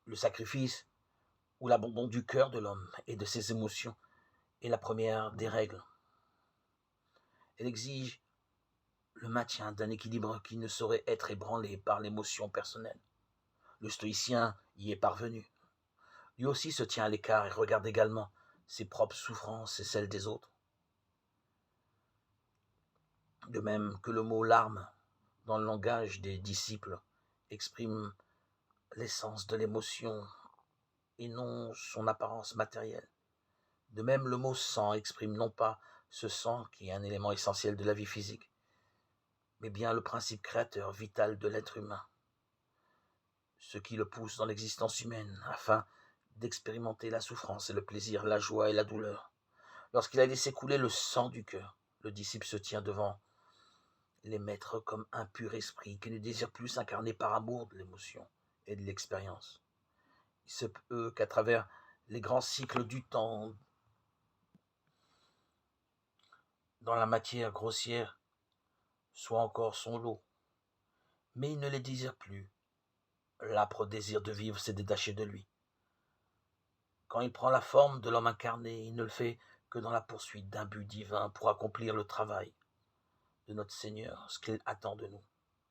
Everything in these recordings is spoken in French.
Le sacrifice ou l'abandon du cœur de l'homme et de ses émotions est la première des règles. Elle exige le maintien d'un équilibre qui ne saurait être ébranlé par l'émotion personnelle. Le stoïcien y est parvenu. Lui aussi se tient à l'écart et regarde également ses propres souffrances et celles des autres. De même que le mot larme, dans le langage des disciples, exprime l'essence de l'émotion et non son apparence matérielle. De même, le mot sang exprime non pas ce sang qui est un élément essentiel de la vie physique, mais bien le principe créateur vital de l'être humain, ce qui le pousse dans l'existence humaine afin d'expérimenter la souffrance et le plaisir, la joie et la douleur. Lorsqu'il a laissé couler le sang du cœur, le disciple se tient devant les maîtres comme un pur esprit qui ne désire plus s'incarner par amour de l'émotion et de l'expérience. Il se peut qu'à travers les grands cycles du temps, dans la matière grossière, soit encore son lot, mais il ne les désire plus. L'âpre désir de vivre s'est détaché de lui. Quand il prend la forme de l'homme incarné, il ne le fait que dans la poursuite d'un but divin pour accomplir le travail de notre Seigneur, ce qu'il attend de nous,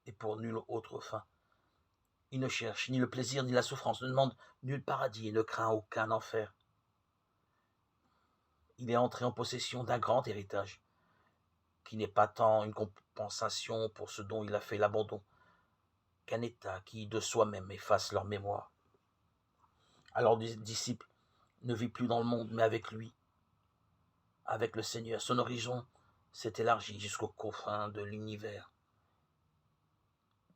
et pour nulle autre fin. Il ne cherche ni le plaisir ni la souffrance, ne demande nul paradis et ne craint aucun enfer. Il est entré en possession d'un grand héritage, qui n'est pas tant une compensation pour ce dont il a fait l'abandon, qu'un état qui de soi-même efface leur mémoire. Alors le disciple ne vit plus dans le monde, mais avec lui, avec le Seigneur. Son horizon s'est élargi jusqu'aux confins de l'univers.